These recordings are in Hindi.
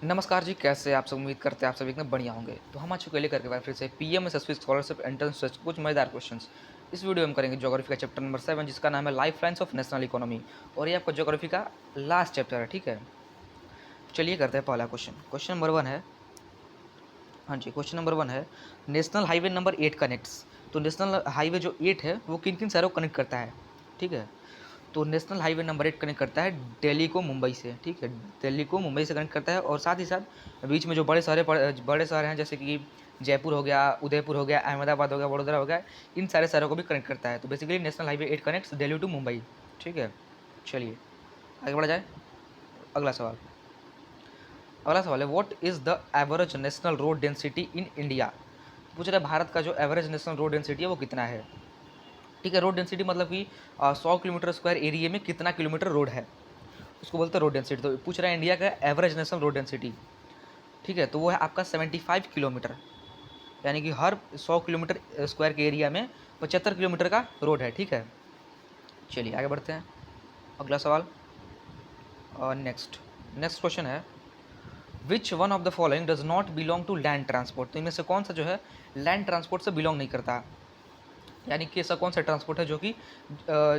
नमस्कार जी, कैसे हैं आप सब? उम्मीद करते हैं आप सभी एकदम बढ़िया होंगे। तो हम आ चुके हैं लेकर के फिर से पीएमएसएसबी स्कॉलरशिप एंट्रेंस टेस्ट कुछ मज़ेदार क्वेश्चंस। इस वीडियो में हम करेंगे ज्योग्राफी का चैप्टर नंबर 7 जिसका नाम है life lines of national economy और ये आपका ज्योग्राफी का लास्ट चैप्टर है, ठीक है? चलिए करते हैं पहला क्वेश्चन। क्वेश्चन नंबर 1 है, हाँ जी, क्वेश्चन नंबर 1 है, नेशनल हाईवे नंबर 8 कनेक्ट्स। तो नेशनल हाईवे जो 8 है वो किन-किन शहरों को कनेक्ट करता है, ठीक है? तो नेशनल हाईवे नंबर 8 कनेक्ट करता है दिल्ली को मुंबई से, ठीक है? दिल्ली को मुंबई से कनेक्ट करता है और साथ ही साथ बीच में जो बड़े शहर हैं जैसे कि जयपुर हो गया, उदयपुर हो गया, अहमदाबाद हो गया, वडोदरा हो गया, इन सारे शहरों को भी कनेक्ट करता है। तो basically national highway 8 connects Delhi to Mumbai, ठीक है? चलिए आगे बढ़ा जाए। अगला सवाल अगला सवाल है, what is the average national road density in India? पूछ रहा है भारत का जो एवरेज नेशनल रोड डेंसिटी है वो कितना है, ठीक है? रोड डेंसिटी मतलब कि 100 किलोमीटर स्क्वायर एरिया में कितना किलोमीटर रोड है, उसको बोलते हैं रोड डेंसिटी। तो पूछ रहा है इंडिया का एवरेज नेशनल रोड डेंसिटी, ठीक है? तो वो है आपका 75 किलोमीटर, यानी कि हर 100 किलोमीटर स्क्वायर के एरिया में 75 किलोमीटर का रोड है, ठीक है? चलिए आगे बढ़ते हैं। अगला सवाल और नेक्स्ट नेक्स्ट क्वेश्चन है, which one of the following does not belong to land transport? तो इनमें से कौन सा जो है लैंड ट्रांसपोर्ट से बिलोंग नहीं करता, यानी कि ऐसा कौन सा ट्रांसपोर्ट है जो कि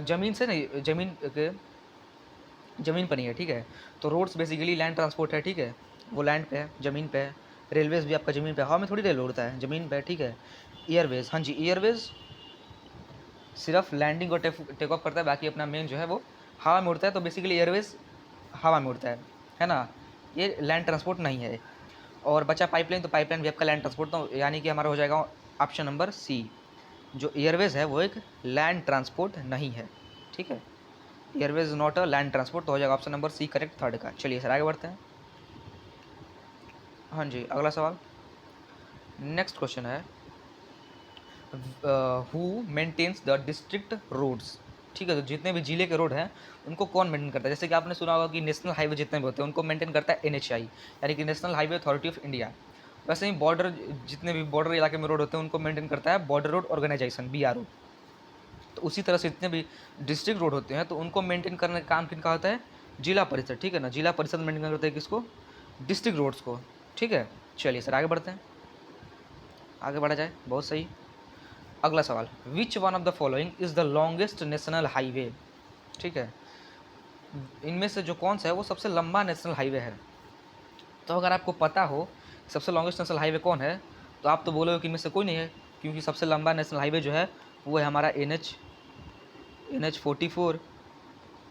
ज़मीन से नहीं, ज़मीन पर नहीं है, ठीक है? तो रोड्स बेसिकली लैंड ट्रांसपोर्ट है, ठीक है? वो लैंड पे है, ज़मीन पे है। रेलवेज़ भी आपका ज़मीन पे है, हवा में थोड़ी रेल उड़ता है, ज़मीन पे है, ठीक है? एयरवेज़, हाँ जी, एयरवेज़ सिर्फ लैंडिंग और टेक ऑफ करता है, बाकी अपना मेन जो है वो हवा में उड़ता है। तो बेसिकली एयरवेज़ हवा में उड़ता है ना? ये लैंड ट्रांसपोर्ट नहीं है। और बचा पाइपलाइन, तो पाइपलाइन भी आपका लैंड ट्रांसपोर्ट, तो यानी कि हमारा हो जाएगा ऑप्शन नंबर सी, जो एयरवेज़ है वो एक लैंड ट्रांसपोर्ट नहीं है, ठीक है? Airways not a land transport, तो हो जाएगा option number C correct third का। चलिए सर आगे बढ़ते हैं। हाँ जी, अगला सवाल, नेक्स्ट क्वेश्चन है, who maintains the district roads? ठीक है, तो जितने भी जिले के रोड हैं उनको कौन मेंटेन करता है? जैसे कि आपने सुना होगा कि नेशनल हाईवे जितने भी होते हैं उनको मेंटेन करता है एनएचआई, यानी कि national highway authority of India. वैसे ही बॉर्डर, जितने भी बॉर्डर इलाके में रोड होते हैं उनको मेंटेन करता है बॉर्डर रोड ऑर्गेनाइजेशन, बीआरओ। तो उसी तरह से जितने भी डिस्ट्रिक्ट रोड होते हैं तो उनको मेंटेन करने का काम किनका होता है? जिला परिषद, ठीक है ना? जिला परिषद मेंटेन करते हैं किसको? डिस्ट्रिक्ट रोड्स को, ठीक है? चलिए सर आगे बढ़ते हैं, आगे बढ़ा जाए, बहुत सही। अगला सवाल, which one of the following is the longest national highway? ठीक है, इनमें से जो कौन सा है वो सबसे लंबा नेशनल हाईवे है? तो अगर आपको पता हो सबसे लॉन्गेस्ट नेशनल हाईवे कौन है तो आप तो बोलोगे कि इनमें से कोई नहीं है, क्योंकि सबसे लंबा नेशनल हाईवे जो है वो है हमारा एन एच 44,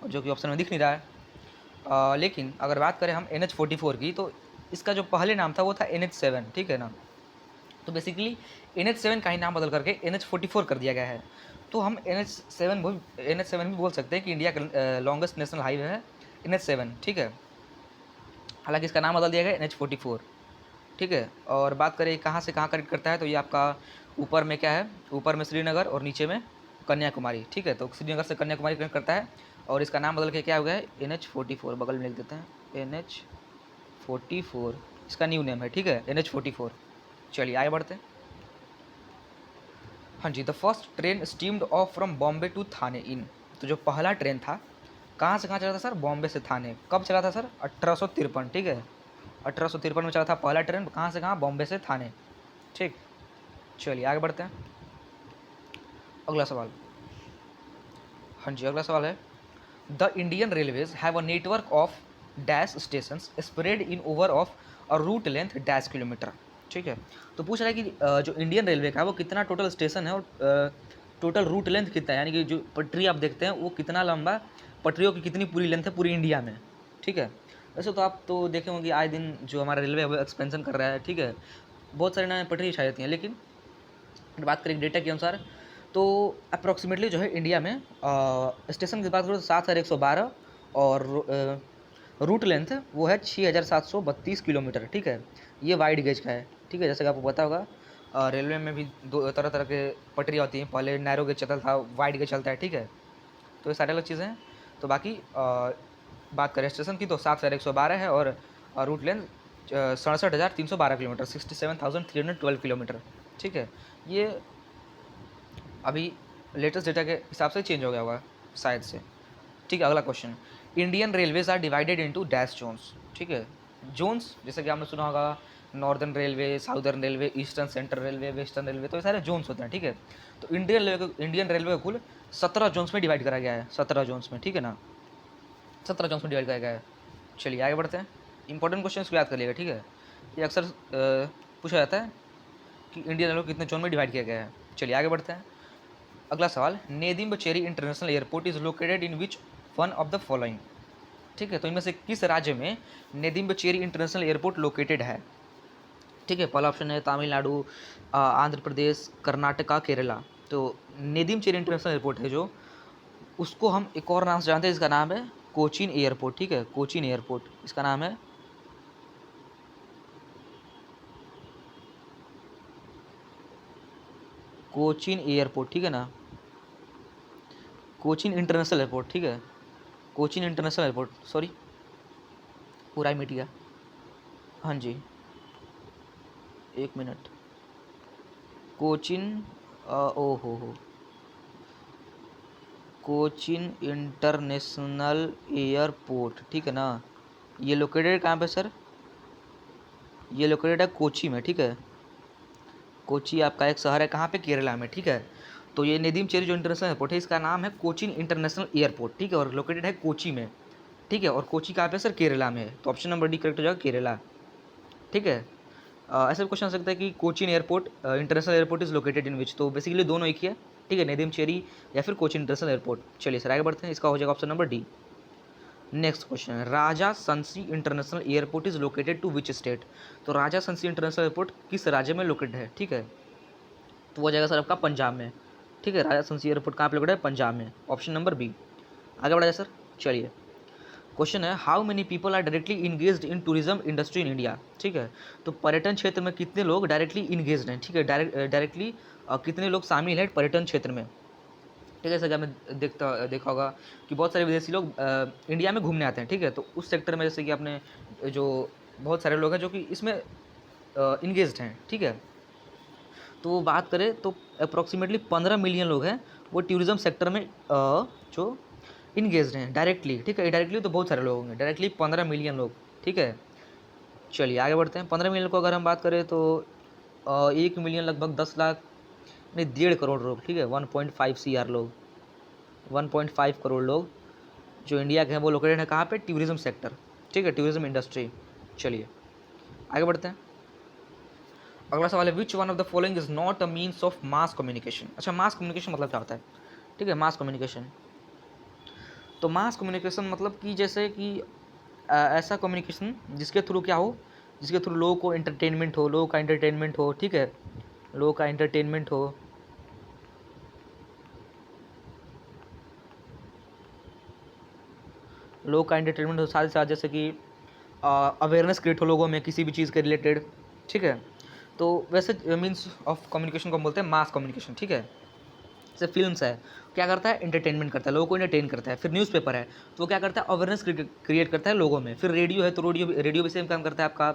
जो कि ऑप्शन में दिख नहीं रहा है। लेकिन अगर बात करें हम NH44 की, तो इसका जो पहले नाम था वो था NH7, ठीक है ना? तो बेसिकली NH7 का ही नाम बदल करके NH44 कर दिया गया है। तो हम NH7 भी बोल सकते हैं कि इंडिया का लॉन्गेस्ट नेशनल हाईवे है NH7, ठीक है? हालांकि इसका नाम बदल दिया गया NH44, ठीक है? और बात करें कहाँ से कहाँ कनेक्ट करता है, तो ये आपका ऊपर में क्या है, ऊपर में श्रीनगर और नीचे में कन्याकुमारी, ठीक है? तो श्रीनगर से कन्याकुमारी कनेक्ट करता है और इसका नाम बदल के क्या हो गया है? NH44, बगल में लिख देते हैं NH44, इसका न्यू नेम है, ठीक है? NH44। चलिए आगे बढ़ते हैं। हाँ जी, the first train steamed off from Bombay to Thane in. तो जो पहला ट्रेन था कहाँ से कहाँ चला था सर? बॉम्बे से थाने। कब चला था सर? 1853, ठीक है? 1853 में चला था पहला ट्रेन, कहाँ से कहाँ? बॉम्बे से थाने, ठीक। चलिए आगे बढ़ते हैं। अगला सवाल, हाँ जी, अगला सवाल है, the Indian railways have a network of dash station spread in over of a route length dash kilometre, ठीक है? तो पूछ रहा है कि जो इंडियन रेलवे का है वो कितना टोटल स्टेशन है और टोटल रूट लेंथ कितना है, यानी कि जो पटरी आप देखते हैं वो कितना लंबा, पटरियों की कितनी पूरी लेंथ है पूरी इंडिया में, ठीक है? वैसे तो आप तो देखे होंगे आए दिन जो हमारा रेलवे है वो एक्सपेंशन कर रहा है, ठीक है? बहुत सारी नई पटरी छा जाती हैं, लेकिन अगर बात करें डेटा के अनुसार तो अप्रॉक्सीमेटली जो है इंडिया में स्टेशन की बात करो तो 7112 और रूट लेंथ वो है 6732 किलोमीटर, ठीक है? ये वाइड गेज का है, ठीक है? जैसे कि आपको पता होगा रेलवे में भी दो तरह तरह के पटरियाँ होती हैं, पहले नैरो गेज चलता था, वाइड गेज चलता है, ठीक है? तो ये सारी अलग चीज़ें हैं। तो बाकी बात करें स्टेशन की तो 7112 है और रूट लेंथ 67,312 किलोमीटर, 67,312 किलोमीटर, ठीक है? ये अभी लेटेस्ट डेटा के हिसाब से चेंज हो गया होगा शायद से, ठीक है? अगला question, Indian railways are divided into dash zones, ठीक है? जोन्स जैसे कि आपने सुना होगा northern railway, southern railway, eastern central railway, western railway, तो ये सारे जोन्स होते हैं, ठीक है। तो इंडियन रेलवे को कुल 17 जोन्स में डिवाइड करा गया है, 17 जोन्स में, ठीक है ना, 17 जोन्स में डिवाइड करा गया है। चलिए आगे बढ़ते हैं। इंपॉर्टेंट क्वेश्चन को याद कर लिएगा, ठीक है। ये अक्सर पूछा जाता है कि इंडियन रेलवे को कितने जोन में डिवाइड किया गया है। चलिए आगे बढ़ते हैं। अगला सवाल, Nedumbassery international airport is located in which one of the following, ठीक है। तो इनमें से किस राज्य में Nedumbassery international airport located है, ठीक है। पहला ऑप्शन है तमिलनाडु, आंध्र प्रदेश, कर्नाटका, केरला। तो नेदुम बचेरी इंटरनेशनल एयरपोर्ट है जो, उसको हम एक और नाम से जानते हैं, इसका नाम है कोचीन एयरपोर्ट, ठीक है। कोचीन एयरपोर्ट इसका नाम है कोचीन एयरपोर्ट, ठीक है ना, कोचीन इंटरनेशनल एयरपोर्ट, ठीक है। कोचीन इंटरनेशनल एयरपोर्ट, सॉरी पूरा ही मिट गया। हाँ जी, एक मिनट। कोचीन ओ हो कोचीन इंटरनेशनल एयरपोर्ट, ठीक है ना। ये लोकेटेड कहाँ पे सर, ये लोकेटेड है कोची में, ठीक है। कोची आपका एक शहर है कहाँ पे, केरला में, ठीक है। तो ये नेदुम बचेरी जो इंटरनेशनल एयरपोर्ट है, इसका नाम है कोचीन इंटरनेशनल एयरपोर्ट, ठीक है, और लोकेटेड है कोची में, ठीक है। और कोची कहाँ पे सर, केरला में है। तो ऑप्शन नंबर डी करेक्ट हो जाएगा, केरला, ठीक है। ऐसा क्वेश्चन आ सकता है कि Cochin airport international airport is located in which, तो बेसिकली दोनों एक ही है, ठीक है, नेदुम बचेरी या फिर कोचीन इंटरनेशनल एयरपोर्ट। चलिए सर आगे बढ़ते हैं, इसका हो जाएगा option number D. Next question है, Raja Sansi international airport is located to which state. तो राजा संसी इंटरनेशनल एयरपोर्ट किस राज्य में लोकेटेड है, ठीक है। तो वो जाएगा सर आपका पंजाब में, ठीक है। राजा संसी एयरपोर्ट कहाँ पे लोकेटेड है, पंजाब में, ऑप्शन नंबर बी। आगे बढ़ा जाए सर। चलिए क्वेश्चन है, how many people are directly engaged in tourism industry in India, ठीक है। तो पर्यटन क्षेत्र में कितने लोग डायरेक्टली इंगेज्ड हैं, ठीक है, डायरेक्टली कितने लोग शामिल हैं पर्यटन क्षेत्र में, ठीक है। जैसा कि आपने देखा होगा कि बहुत सारे विदेशी लोग इंडिया में घूमने आते हैं, ठीक है। तो उस सेक्टर में जैसे कि आपने जो बहुत सारे लोग हैं जो कि इसमें इंगेज्ड हैं, ठीक है। तो बात करें तो अप्रॉक्सीमेटली 15 मिलियन लोग हैं वो टूरिज़्म सेक्टर में जो इंगेज्ड हैं डायरेक्टली, ठीक है। डायरेक्टली तो बहुत सारे लोग होंगे, डायरेक्टली 15 मिलियन लोग, ठीक है। चलिए आगे बढ़ते हैं। 15 मिलियन को अगर हम बात करें तो 1 मिलियन लगभग 10 लाख नहीं 1.5 करोड़ लोग, ठीक है, 1.5 CR लोग, 1.5 करोड़ लोग जो इंडिया के हैं वो लोकेटेड है कहाँ पे, टूरिज्म सेक्टर, ठीक है, टूरिज्म इंडस्ट्री। चलिए आगे बढ़ते हैं। अगला सवाल है, which one of the following is not a means of mass communication. अच्छा, मास कम्युनिकेशन मतलब क्या होता है, ठीक है। मास कम्युनिकेशन, तो मास कम्युनिकेशन मतलब कि जैसे कि ऐसा कम्युनिकेशन जिसके थ्रू क्या हो, जिसके थ्रू लोगों को एंटरटेनमेंट हो, लोगों का एंटरटेनमेंट हो, ठीक है, लोगों का एंटरटेनमेंट हो, लोगों का एंटरटेनमेंट हो, साथ ही साथ जैसे कि अवेयरनेस क्रिएट हो लोगों में किसी भी चीज़ के रिलेटेड, ठीक है। तो वैसे मीन्स ऑफ कम्युनिकेशन को हम बोलते हैं मास कम्युनिकेशन, ठीक है। जैसे फिल्म्स है, क्या करता है, एंटरटेनमेंट करता है, लोगों को एंटरटेन करता है। फिर न्यूज़पेपर है तो वो क्या करता है, अवेयरनेस क्रिएट करता है लोगों में। फिर रेडियो है तो रेडियो भी सेम काम करता है आपका,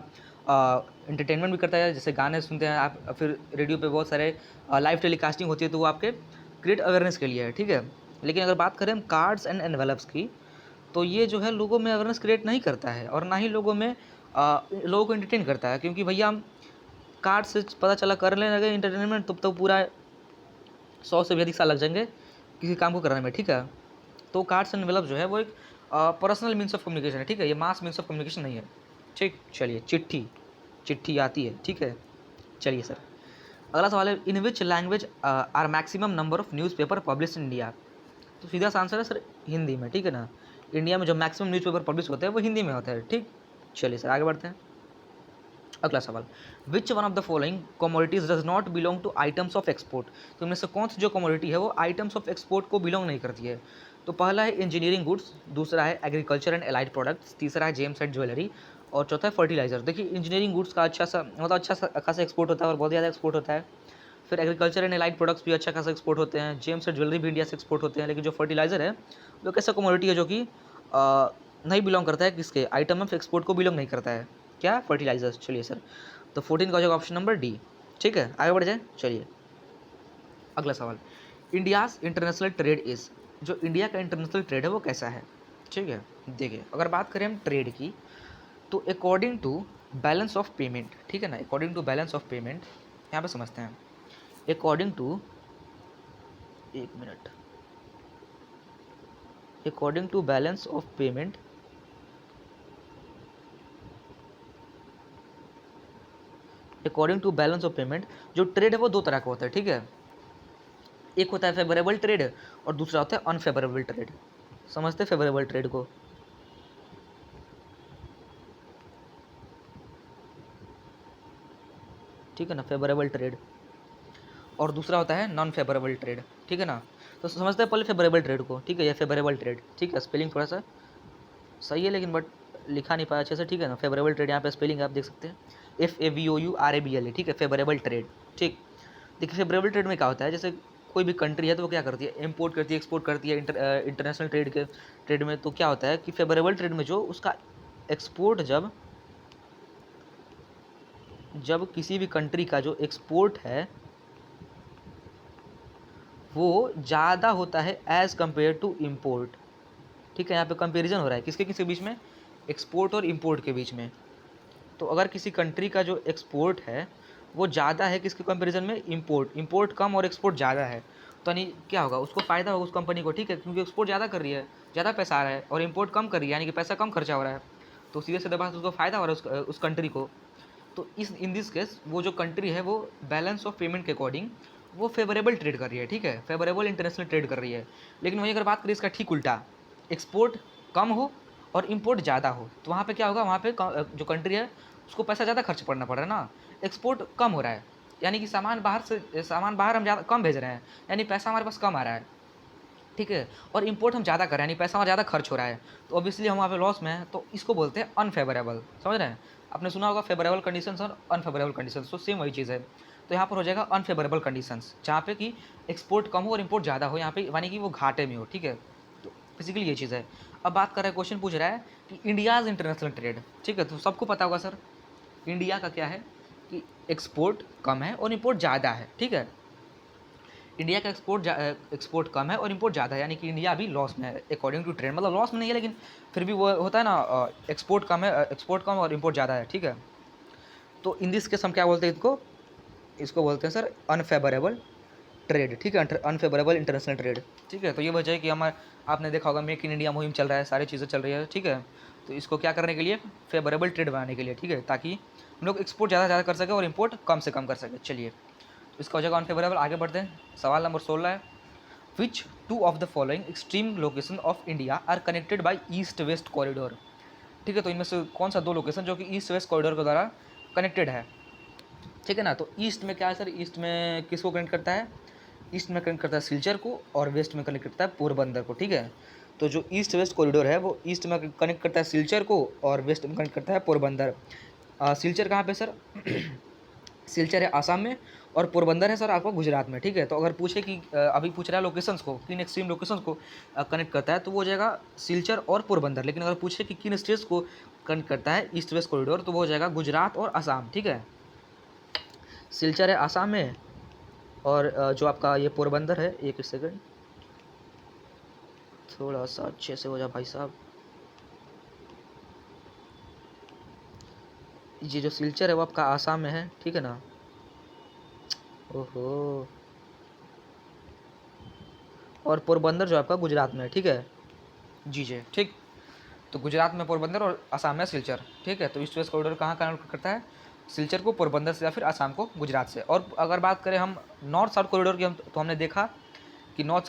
एंटरटेनमेंट भी करता है, जैसे गाने सुनते हैं आप, फिर रेडियो पे बहुत सारे लाइव टेलीकास्टिंग होती है तो वो आपके क्रिएट अवेयरनेस के लिए है, ठीक है। लेकिन अगर बात करें हम कार्ड्स एंड एनवेलप्स की, तो ये जो है लोगों में अवेयरनेस क्रिएट नहीं करता है और ना ही लोगों में लोगों को एंटरटेन करता है, क्योंकि भैया हम कार्ड से पता चला कर लेने लगे एंटरटेनमेंट तो पूरा 100 से भी अधिक साल लग जाएंगे किसी काम को करने में, ठीक है। तो कार्ड्स एंड एनवेलप जो है वो एक पर्सनल मीन्स ऑफ कम्युनिकेशन है, ठीक है, ये मास मीन्स ऑफ कम्युनिकेशन नहीं है, ठीक। चलिए चिट्ठी, चिट्ठी आती है, ठीक है। चलिए सर अगला सवाल है, in which language are maximum number of newspaper publish in India. तो सीधा सा आंसर है सर हिंदी में, ठीक है ना। इंडिया में जो मैक्सिमम न्यूज़पेपर पब्लिश होते हैं वो हिंदी में होता है, ठीक। चलिए सर आगे बढ़ते हैं। अगला सवाल, which one of the following commodities does not belong to items of export. तो इनमें से कौन सी जो कमोडिटी है वो आइटम्स ऑफ एक्सपोर्ट को बिलोंग नहीं करती है। तो पहला है इंजीनियरिंग गुड्स, दूसरा है एग्रीकल्चर एंड एलाइड प्रोडक्ट्स, तीसरा है जेम्स एंड ज्वेलरी, और चौथा है फर्टिलाइजर। देखिए इंजीनियरिंग गुड्स का अच्छा सा मतलब अच्छा खासा एक्सपोर्ट होता है और बहुत ज़्यादा एक्सपोर्ट होता है। फिर एग्रीकल्चर एंड एलाइड प्रोडक्ट्स भी अच्छा खासा एक्सपोर्ट होते हैं, जेम्स एंड ज्वेलरी भी इंडिया से एक्सपोर्ट होते हैं। लेकिन जो फर्टिलाइजर है वो एक ऐसा कमोडिटी है जो कि नहीं बिलोंग करता है किसके, आइटम ऑफ एक्सपोर्ट को बिलोंग नहीं करता है, क्या, फर्टिलाइजर्स। चलिए सर तो 14 का हो जाएगा ऑप्शन नंबर डी, ठीक है। आगे बढ़ जाए। चलिए अगला सवाल, इंडियाज़ इंटरनेशनल ट्रेड इज़, जो इंडिया का इंटरनेशनल ट्रेड है वो कैसा है, ठीक है। देखिए अगर बात करें हम ट्रेड की, तो according to balance of payment, ठीक है ना, according to balance of payment यहाँ पे समझते हैं। अकॉर्डिंग टू, एक मिनट, according to balance of payment, according to balance of payment जो ट्रेड है वो दो तरह का होता है, ठीक है। एक होता है फेवरेबल ट्रेड और दूसरा होता है अनफेवरेबल ट्रेड। समझते हैं फेवरेबल ट्रेड को। ठीक है ना, फेवरेबल ट्रेड, और दूसरा होता है नॉन फेवरेबल ट्रेड, ठीक है ना। तो समझते हैं पहले फेवरेबल ट्रेड को, ठीक है। ये फेवरेबल ट्रेड, ठीक है, स्पेलिंग थोड़ा सा सही है लेकिन बट लिखा नहीं पाया अच्छे से, ठीक है ना। फेवरेबल ट्रेड यहाँ पे स्पेलिंग आप देख सकते हैं, FAVOURABLE, ठीक है, फेवरेबल ट्रेड। ठीक, देखिए फेवरेबल ट्रेड में क्या होता है, जैसे कोई भी कंट्री है तो वो क्या करती है, इम्पोर्ट करती है, एक्सपोर्ट करती है। इंटरनेशनल ट्रेड में तो क्या होता है कि फेवरेबल ट्रेड में जो उसका एक्सपोर्ट, जब किसी भी कंट्री का जो एक्सपोर्ट है वो ज़्यादा होता है एज़ कम्पेयर टू इम्पोर्ट, ठीक है। यहाँ पे कंपैरिजन हो रहा है किसके किसके बीच में, एक्सपोर्ट और इम्पोर्ट के बीच में। तो अगर किसी कंट्री का जो एक्सपोर्ट है वो ज़्यादा है किसके कंपैरिजन में, इम्पोर्ट कम और एक्सपोर्ट ज़्यादा है, तो यानी क्या होगा, उसको फ़ायदा होगा उस कंपनी को, ठीक है, क्योंकि एक्सपोर्ट ज़्यादा कर रही है, ज़्यादा पैसा आ रहा है, और इम्पोर्ट कम कर रही है यानी कि पैसा कम खर्चा हो रहा है, तो सीधे सीधे बात उसको फ़ायदा हो रहा है उस कंट्री को। तो इन दिस केस वो जो कंट्री है वो बैलेंस ऑफ पेमेंट के अकॉर्डिंग वो फेवरेबल ट्रेड कर रही है, ठीक है, फेवरेबल इंटरनेशनल ट्रेड कर रही है। लेकिन वहीं अगर बात करें इसका ठीक उल्टा, एक्सपोर्ट कम हो और इम्पोर्ट ज़्यादा हो, तो वहाँ पे क्या होगा, वहाँ पे जो कंट्री है उसको पैसा ज़्यादा खर्च करना पड़ रहा है ना, एक्सपोर्ट कम हो रहा है, यानी कि सामान बाहर हम ज़्यादा कम भेज रहे हैं, यानी पैसा हमारे पास कम आ रहा है, ठीक है, और इम्पोर्ट हम ज़्यादा कर रहे हैं, यानी पैसा हमारा ज़्यादा खर्च हो रहा है, तो ऑब्वियसली हम वहाँ पे लॉस में हैं, तो इसको बोलते हैं अनफेवरेबल। समझ रहे हैं, आपने सुना होगा फेवरेबल कंडीशंस और अनफेवरेबल कंडीशंस, तो सेम वही चीज़ है। तो यहाँ पर हो जाएगा अनफेवरेबल कंडीशंस, जहाँ पे कि एक्सपोर्ट कम हो और इम्पोर्ट ज़्यादा हो, यहाँ पे यानी कि वो घाटे में हो, ठीक है। तो बेसिकली ये चीज़ है। अब बात कर रहे हैं, क्वेश्चन पूछ रहा है कि इंडियाज़ इंटरनेशनल ट्रेड, ठीक है, तो सबको पता होगा सर इंडिया का क्या है कि एक्सपोर्ट कम है और इम्पोर्ट ज़्यादा है, ठीक है। इंडिया का एक्सपोर्ट कम है और इंपोर्ट ज़्यादा है, यानी कि इंडिया अभी लॉस में है अकॉर्डिंग टू ट्रेंड, मतलब लॉस में नहीं है लेकिन फिर भी वो होता है ना, एक्सपोर्ट कम है, एक्सपोर्ट कम और इंपोर्ट ज़्यादा है, ठीक है। तो इन दिस केस हम क्या बोलते हैं इसको बोलते हैं सर अनफेवरेबल ट्रेड, ठीक है, अनफेवरेबल इंटरनेशनल ट्रेड, ठीक है। तो ये वजह है कि हमारे, आपने देखा होगा मेक इन इंडिया मुहिम चल रहा है, सारी चीज़ें चल रही है, ठीक है। तो इसको क्या करने के लिए, फेवरेबल ट्रेड बनाने के लिए, ठीक है, ताकि हम लोग एक्सपोर्ट ज़्यादा से ज़्यादा कर सके और इम्पोर्ट कम से कम कर सके। चलिए, तो इसका हो जाएगा अनफेवरेबल। आगे बढ़ते हैं, सवाल नंबर 16 है, which two of the following extreme location of India are connected by east west corridor, ठीक है। तो इनमें से कौन सा दो लोकेशन जो कि ईस्ट वेस्ट कॉरिडोर के द्वारा कनेक्टेड है, ठीक है ना। तो ईस्ट में क्या है सर, ईस्ट में किसको कनेक्ट करता है, ईस्ट में कनेक्ट करता है सिलचर को, और वेस्ट में कनेक्ट करता है पोरबंदर को, ठीक है। तो जो ईस्ट वेस्ट कॉरिडोर है वो ईस्ट में कनेक्ट करता है सिलचर को और वेस्ट में कनेक्ट करता है पोरबंदर। सिलचर कहाँ पे सर सिलचर है आसाम में, और पोरबंदर है सर आपको गुजरात में, ठीक है। तो अगर पूछे कि अभी पूछ रहा है लोकेशंस को, किन एक्सट्रीम लोकेशंस को कनेक्ट करता है, तो वो हो जाएगा सिलचर और पोरबंदर। लेकिन अगर पूछे कि किन स्टेट्स को कनेक्ट करता है ईस्ट वेस्ट कॉरिडोर, तो वो हो जाएगा गुजरात और आसाम, ठीक है। सिलचर है आसाम में, और जो आपका ये पोरबंदर है, एक सेकंड थोड़ा सा अच्छे से हो जा भाई साहब, ये जो सिलचर है वो आपका आसाम में है, ठीक है ना। ओहो, और पोरबंदर जो आपका गुजरात में है, ठीक है, जी जी, ठीक। तो गुजरात में पोरबंदर और आसाम में सिलचर, ठीक है। तो ईस्ट वेस्ट कॉरिडोर कहाँ कनेक्ट करता है, सिलचर को पोरबंदर से या फिर आसाम को गुजरात से। और अगर बात करें हम नॉर्थ साउथ कॉरिडोर की, तो हमने देखा कि नॉर्थ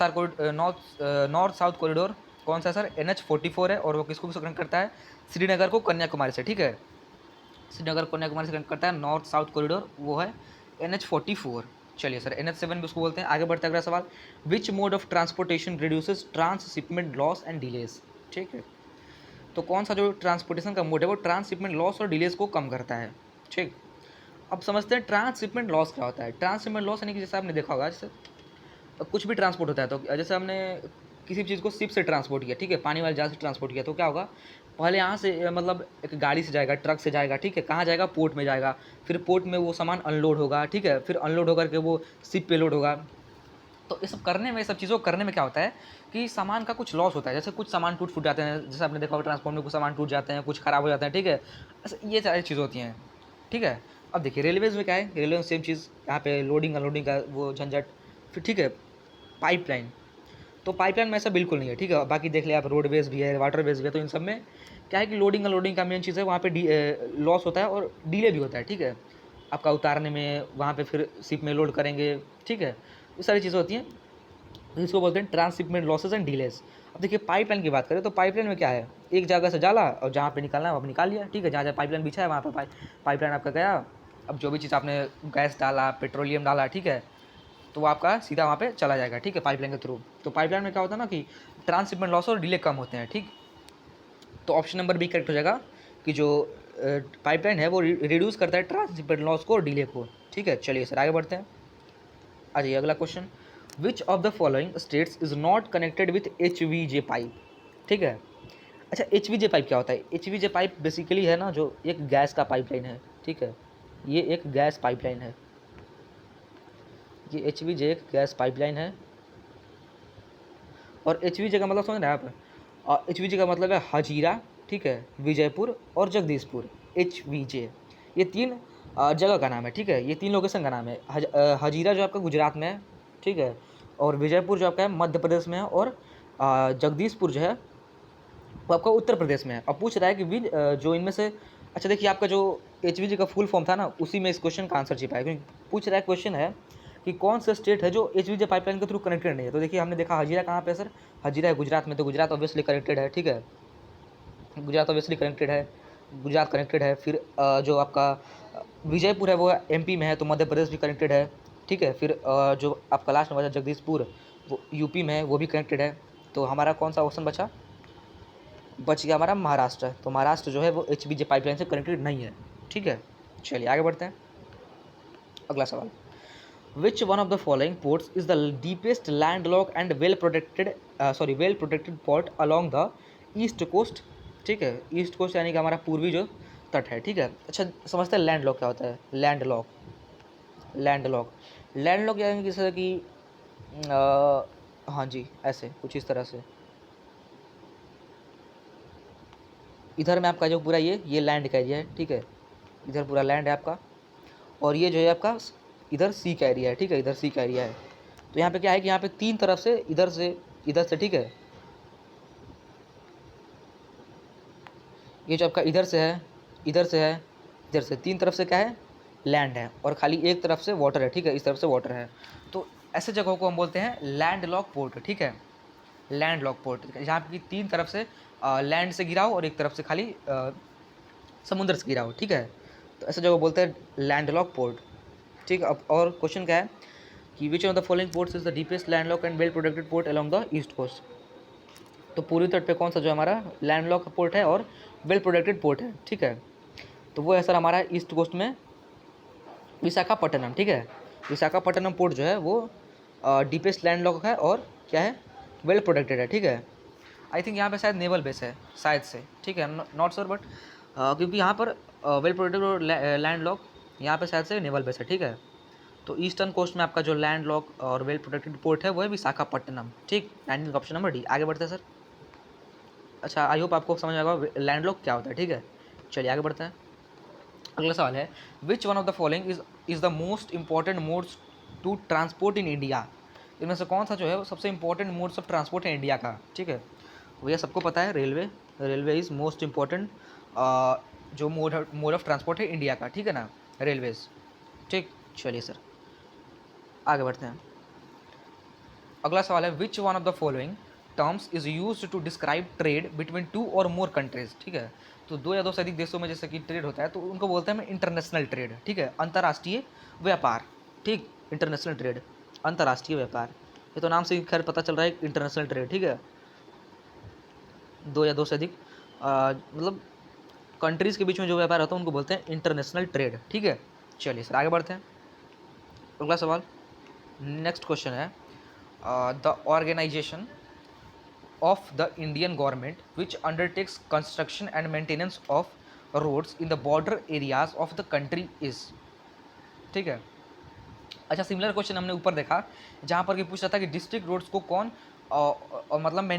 साउथ कॉरिडोर कौन सा है सर, NH44 है, और वो किसको कनेक्ट करता है, श्रीनगर को कन्याकुमारी से, ठीक है। श्रीनगर कन्याकुमारी से कनेक्ट करता है नॉर्थ साउथ कॉरिडोर, वो है NH44। चलिए सर, NH7 भी उसको बोलते हैं। आगे बढ़ते हैं, अगला सवाल, which mode of transportation reduces transshipment loss and delays, ठीक है। तो कौन सा जो ट्रांसपोर्टेशन का मोड है वो ट्रांसशिपमेंट लॉस और डिलेज को कम करता है, ठीक। अब समझते हैं ट्रांसशिपमेंट लॉस क्या होता है। ट्रांसशिपमेंट लॉस यानी कि जैसे आपने देखा होगा, जैसे कुछ भी ट्रांसपोर्ट होता है, तो जैसे हमने किसी भी चीज़ को शिप से ट्रांसपोर्ट किया, ठीक है, पानी वाले जहाज से ट्रांसपोर्ट किया, तो क्या होगा, पहले यहाँ से मतलब एक गाड़ी से जाएगा, ट्रक से जाएगा, ठीक है, कहाँ जाएगा, पोर्ट में जाएगा, फिर पोर्ट में वो सामान अनलोड होगा, ठीक है, फिर अनलोड होकर के वो शिप पे लोड होगा, तो ये सब करने में, ये सब चीज़ों को करने में क्या होता है कि सामान का कुछ लॉस होता है, जैसे कुछ सामान टूट फूट जाते हैं, जैसे आपने देखा होगा ट्रांसपोर्ट में कुछ सामान टूट जाते हैं, कुछ खराब हो जाते हैं, ठीक है, ऐसे ये सारी चीज़ होती हैं, ठीक है। अब देखिए रेलवेज़ में क्या है, रेलवे में सेम चीज़, यहाँ पे लोडिंग अनलोडिंग का वो झंझट, फिर ठीक है पाइपलाइन, तो पाइपलाइन में ऐसा बिल्कुल नहीं है, ठीक है। बाकी देख लिया आप, रोडवेज भी है, वाटरवेज भी है, तो इन सब में क्या है कि लोडिंग अनलोडिंग का मेन चीज़ है, वहाँ पे लॉस होता है और डिले भी होता है, ठीक है। आपका उतारने में, वहाँ पे फिर शिप में लोड करेंगे, ठीक है, ये सारी चीज़ें होती हैं, इसको बोलते हैं ट्रांसशिपमेंट लॉसेज एंड डिलेज। अब देखिए पाइपलाइन की बात करें तो पाइपलाइन में क्या है, एक जगह से डाला और जहाँ पे निकालना है वहाँ पे निकाल लिया, ठीक है, जहाँ जहाँ पाइपलाइन बिछा है वहाँ पे पाइपलाइन आपका गया। अब जो भी चीज़ आपने गैस डाला, पेट्रोलियम डाला, ठीक है, तो वो आपका सीधा वहाँ पे चला जाएगा, ठीक है, पाइपलाइन के थ्रू। तो पाइपलाइन में क्या होता है ना कि ट्रांसशिपमेंट लॉस और डिले कम होते हैं, ठीक। तो ऑप्शन नंबर बी करेक्ट हो जाएगा कि जो पाइपलाइन है वो रिड्यूस करता है ट्रांसशिपमेंट लॉस को और डिले को, ठीक है। चलिए सर आगे बढ़ते हैं। आ जाइए अगला question, which of the following states is not connected with HVJ pipe, ठीक है। अच्छा HVJ पाइप क्या होता है, HVJ पाइप बेसिकली है ना जो एक गैस का पाइपलाइन है, ठीक है, ये एक गैस पाइपलाइन है, ये HVJ एक गैस पाइपलाइन है। और HVJ का मतलब समझ रहे हैं आप, और HVJ का मतलब है हजीरा, ठीक है, विजयपुर और जगदीशपुर, HVJ ये तीन जगह का नाम है, ठीक है, ये तीन लोकेशन का नाम है। हजीरा जो आपका गुजरात में है, ठीक है, और विजयपुर जो आपका है मध्य प्रदेश में है, और जगदीशपुर जो है वो आपका उत्तर प्रदेश में है। अब पूछ रहा है कि जो इनमें से, अच्छा देखिए आपका जो HVJ का फुल फॉर्म था ना, उसी में इस क्वेश्चन का आंसर छिपा है, क्योंकि पूछ रहा है, क्वेश्चन है कि कौन सा स्टेट है जो HVJ पाइपलाइन के थ्रू कनेक्टेड नहीं है। तो देखिए हमने देखा हजीरा कहाँ पे है सर, हजीरा है गुजरात में, तो गुजरात ऑब्वियसली कनेक्टेड है, ठीक है, गुजरात ऑब्वियसली कनेक्टेड है, गुजरात कनेक्टेड है। फिर जो आपका विजयपुर है वो MP में है, तो मध्य प्रदेश भी कनेक्टेड है, ठीक है। फिर जो आपका लास्ट में बचा जगदीशपुर, वो UP में है, वो भी कनेक्टेड है। तो हमारा कौन सा ऑप्शन बच गया हमारा महाराष्ट्र। तो महाराष्ट्र जो है वो HVJ पाइपलाइन से कनेक्टेड नहीं है, ठीक है। चलिए आगे बढ़ते हैं। अगला सवाल, which one of the following ports is the deepest landlock and well protected port along the east coast, ठीक है, ईस्ट कोस्ट यानी कि हमारा पूर्वी जो तट है, ठीक है। अच्छा समझते हैं लैंडलॉक क्या होता है। लैंडलॉक यानी कि जैसे कि हाँ जी ऐसे कुछ इस तरह से, इधर में आपका जो पूरा ये लैंड का एरिया है, ठीक है, इधर पूरा लैंड है आपका, और ये जो है आपका इधर सी का एरिया है, ठीक है, इधर सी का एरिया है। तो यहाँ पे क्या है कि यहाँ पे तीन तरफ से इधर से, ठीक है, ये जो आपका इधर से है, इधर से तीन तरफ से क्या है, लैंड है, और खाली एक तरफ से वाटर है, ठीक है, इस तरफ से वाटर है। तो ऐसे जगहों को हम बोलते हैं लैंड लॉक पोर्ट, ठीक है, लैंड लॉक पोर्ट, जहाँ की तीन तरफ से लैंड से घिरा हो और एक तरफ से खाली समुद्र से घिरा हो, ठीक है। तो ऐसे जगह बोलते हैं लैंड लॉक पोर्ट, ठीक है। अब और क्वेश्चन क्या है कि which of the following ports is the deepest land lock and well protected port along the east coast. तो पूर्वी तट पे कौन सा जो हमारा लैंड लॉक पोर्ट है और वेल प्रोटेक्टेड पोर्ट है, ठीक है। तो वो है सर हमारा ईस्ट कोस्ट में विशाखापट्टनम, ठीक है, विशाखापट्टनम पोर्ट जो है वो डीपेस्ट लैंड लॉक है और क्या है, वेल प्रोटेक्टेड है, ठीक है। आई थिंक यहाँ पे शायद नेवल बेस है शायद से, ठीक है, नॉट श्योर, बट क्योंकि यहाँ पर वेल प्रोटेक्टेड और लैंड लॉक यहाँ पे शायद से नेवल बेस है, ठीक है। तो ईस्टर्न कोस्ट में आपका जो लैंड लॉक और वेल प्रोटेक्टेड पोर्ट है वो है विशाखापट्टनम, ठीक, 19 ऑप्शन नंबर डी। आगे बढ़ते हैं सर। अच्छा आई होप आपको समझ आएगा लैंड लॉक क्या होता है, ठीक है। चलिए आगे बढ़ते हैं। अगला सवाल है, which one of the following is the most important modes to transport in India. इनमें से कौन सा जो है वो सबसे इंपॉर्टेंट मोड्स ऑफ ट्रांसपोर्ट है इंडिया का, ठीक है। भैया सबको पता है रेलवे इज़ मोस्ट इम्पॉर्टेंट जो मोड ऑफ ट्रांसपोर्ट है इंडिया का, ठीक है ना, रेलवेज़, ठीक। चलिए सर आगे बढ़ते हैं। अगला सवाल है, which one of the following terms is used to describe trade between 2 और मोर कंट्रीज, ठीक है। तो 2 या 2 से अधिक देशों में जैसे कि ट्रेड होता है तो उनको बोलते हैं इंटरनेशनल ट्रेड, ठीक है, अंतर्राष्ट्रीय व्यापार, ठीक, इंटरनेशनल ट्रेड, अंतर्राष्ट्रीय व्यापार। ये तो नाम से खैर पता चल रहा है इंटरनेशनल ट्रेड, ठीक है, 2 या 2 से अधिक मतलब कंट्रीज़ के बीच में जो व्यापार होता है उनको बोलते हैं इंटरनेशनल ट्रेड, ठीक है। चलिए सर आगे बढ़ते हैं। अगला सवाल, नेक्स्ट क्वेश्चन है, the organization of the Indian government which undertakes construction and maintenance of roads in the border areas of the country is, ठीक है। अच्छा, सिमिलर क्वेश्चन हमने ऊपर देखा जहाँ पर कि पूछ रहा था कि डिस्ट्रिक्ट रोड्स को कौन और मतलब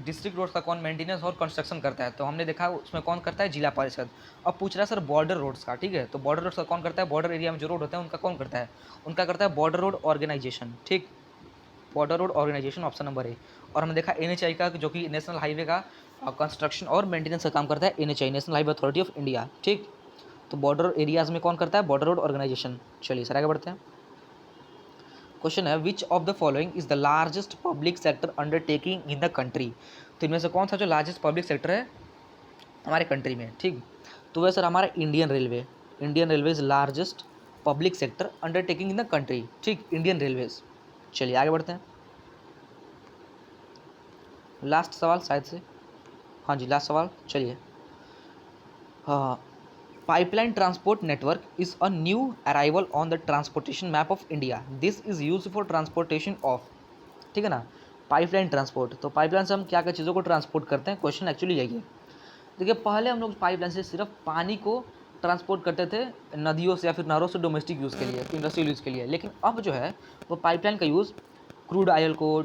डिस्ट्रिक्ट रोड्स का कौन मेंटेनेंस और कंस्ट्रक्शन करता है, तो हमने देखा उसमें कौन करता है, जिला परिषद। अब पूछ रहा है सर बॉर्डर रोड्स का, ठीक है, तो बॉर्डर रोड्स का कौन करता है, बॉर्डर एरिया में जो रोड होता है उनका कौन करता है, उनका करता है बॉर्डर रोड ऑर्गेनाइजेशन, ठीक, border road organization option number A. और हमने देखा एनएचआई का, जो कि नेशनल हाईवे का कंस्ट्रक्शन और मेंटेनेंस का काम करता है NHI, national highway authority of India, ठीक। तो बॉर्डर एरियाज में कौन करता है, बॉर्डर रोड ऑर्गेनाइजेशन। चलिए सर आगे बढ़ते हैं। क्वेश्चन है which of the following is the largest public sector undertaking in the country, तो इनमें से कौन सा जो लार्जेस्ट पब्लिक सेक्टर है हमारे कंट्री में, ठीक। तो वह सर हमारा Indian railway, Indian railway is largest public sector undertaking in the country, ठीक, इंडियन रेलवेज। चलिए आगे बढ़ते हैं। लास्ट सवाल शायद से, हाँ जी लास्ट सवाल। चलिए, हाँ, pipeline transport network is a new arrival on the transportation map of India, this is use for transportation of, ठीक है ना, पाइपलाइन ट्रांसपोर्ट। तो पाइपलाइन से हम क्या क्या चीज़ों को ट्रांसपोर्ट करते हैं, क्वेश्चन एक्चुअली यही है। देखिए पहले हम लोग पाइपलाइन से सिर्फ पानी को ट्रांसपोर्ट करते थे नदियों से या फिर नहरों से डोमेस्टिक यूज़ के लिए, इंडस्ट्रियल यूज़ के लिए, लेकिन अब जो है वो पाइपलाइन का यूज़ क्रूड ऑयल को,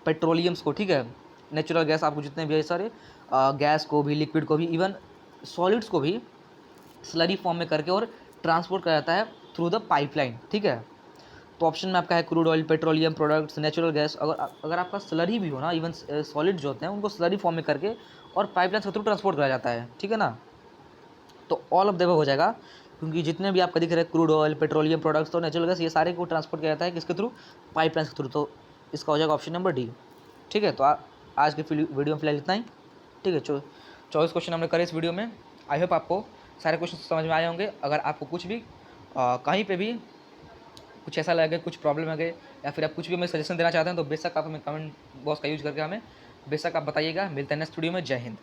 पेट्रोलियम्स को, ठीक है, नेचुरल गैस आपको जितने भी है सारे गैस को भी, लिक्विड को भी, इवन सॉलिड्स को भी स्लरी फॉर्म में करके और ट्रांसपोर्ट किया जाता है थ्रू द पाइपलाइन, ठीक है। तो ऑप्शन में आपका है crude oil, petroleum products, natural gas. अगर अगर आपका स्लरी भी हो ना, इवन सॉलिड जो होते हैं उनको स्लरी फॉर्म में करके और पाइपलाइन के थ्रू ट्रांसपोर्ट कराया जाता है, ठीक है ना। तो ऑल ऑफ द अबव हो जाएगा, क्योंकि जितने भी आपका दिख रहे हैं क्रूड ऑयल, पेट्रोलियम प्रोडक्ट्स, तो नेचुरल गैस, ये सारे को ट्रांसपोर्ट किया जाता है किसके थ्रू, पाइपलाइन के थ्रू। तो इसका हो जाएगा ऑप्शन नंबर डी, ठीक है। तो आज के वीडियो में फिलहाल इतना ही, ठीक है। 24 क्वेश्चन हमने करे इस वीडियो में। आई होप आपको सारे क्वेश्चन समझ में आए होंगे। अगर आपको कुछ भी कहीं पे भी कुछ ऐसा लगे, कुछ प्रॉब्लम लगे, या फिर आप कुछ भी हमें सजेशन देना चाहते हैं, तो बेशक आप हमें कमेंट बॉक्स का यूज़ करके हमें बेशक आप बताइएगा। मिलते हैं नेक्स्ट वीडियो में। जय हिंद।